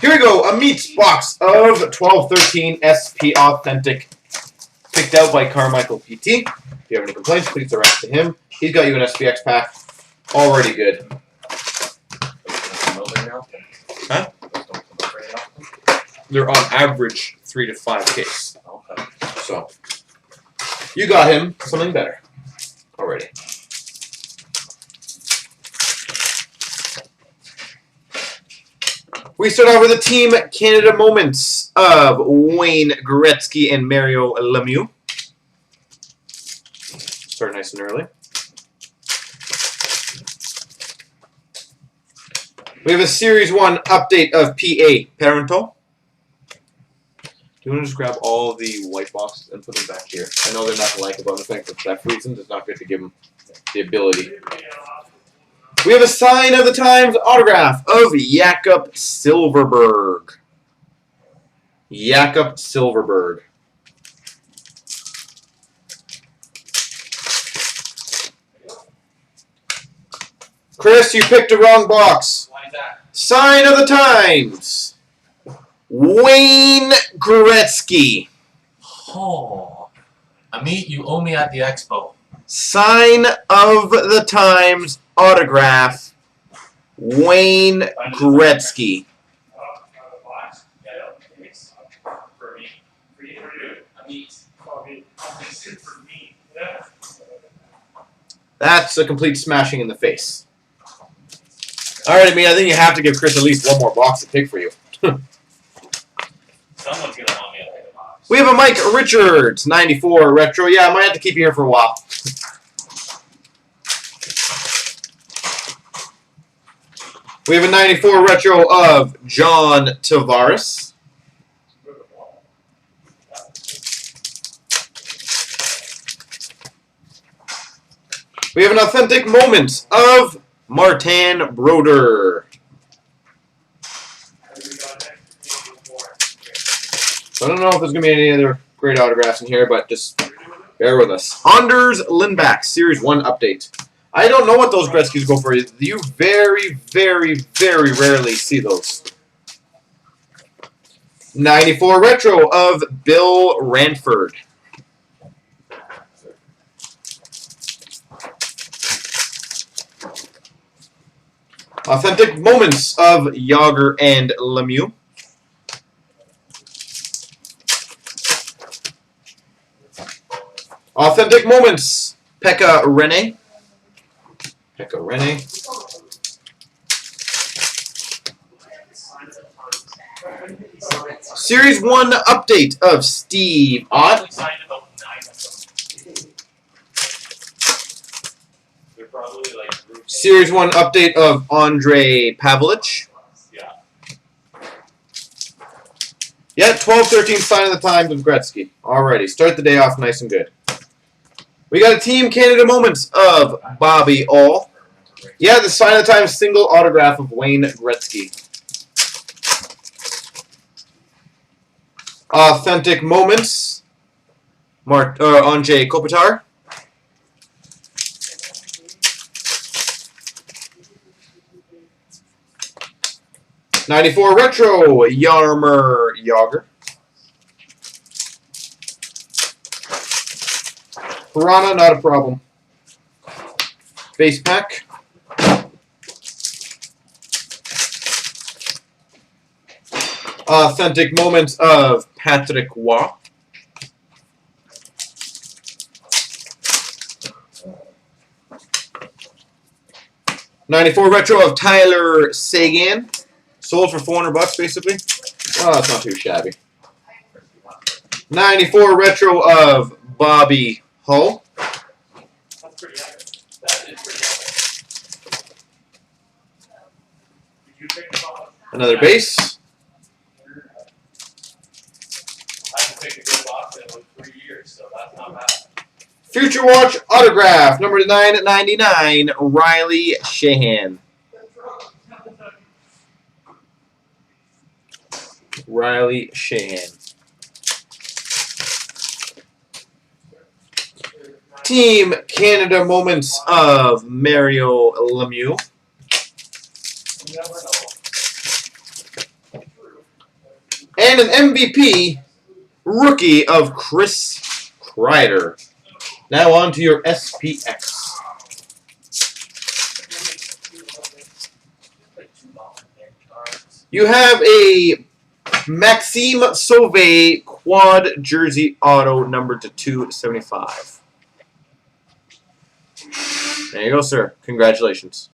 Here we go. Ameet's box of 1213 SP Authentic. Picked out by Carmichael PT. If you have any complaints, please direct to him. He's got you an SPX pack. Already good. Huh? They're on average 3 to 5 case. Okay. So, you got him something better already. We start off with the Team Canada moments of Wayne Gretzky and Mario Lemieux. Start nice and early. We have a Series 1 update of PA Parental. Do you want to just grab all the white boxes and put them back here? I know they're not like about the fact for theft reasons. It's not good to give them the ability. We have a Sign of the Times autograph of Jakob Silfverberg. Jakob Silfverberg. Chris, you picked the wrong box. Why is that? Sign of the Times. Wayne Gretzky. Oh. Ameet, you owe me at the expo. Sign of the Times autograph. Wayne Gretzky. That's a complete smashing in the face. Alright, I mean, I think you have to give Chris at least one more box to pick for you. Someone's gonna want me to pick a box. We have a Mike Richards 94 retro. Yeah, I might have to keep you here for a while. We have a 94 retro of John Tavares. We have an authentic moment of Martin Brodeur. So I don't know if there's going to be any other great autographs in here, but just bear with us. Anders Lindback, Series 1 update. I don't know what those Gretzkys go for. You very, very, very rarely see those. 94 retro of Bill Ranford. Authentic moments of Yager and Lemieux. Authentic moments, Pekka Rinne. Pekka Rinne. Series 1 update of Steve Ott. Series 1 update of Andre Pavlich. Yeah, 12-13 Sign of the Times of Gretzky. Alrighty, start the day off nice and good. We got a Team Canada moments of Bobby All. Yeah, the Sign of the Times single autograph of Wayne Gretzky. Authentic moments, Andrzej Kopitar. '94 retro, Jaromir Jagr. Piranha, not a problem. Base pack. Authentic moments of Patrick Roy. '94 retro of Tyler Seguin. Sold for $400 basically. Oh, that's not too shabby. '94 retro of Bobby Hull. That's pretty accurate. That is pretty accurate. Did you pick the box? Another base. I haven't picked a good box in like 3 years, so that's not bad. Future Watch autograph, number 999, Riley Sheahan. Riley Sheahan. Team Canada moments of Mario Lemieux. You never know. And an MVP rookie of Chris Kreider. Now on to your SPX. You have a Maxime Sauvé quad jersey auto numbered to 275. There you go, sir. Congratulations.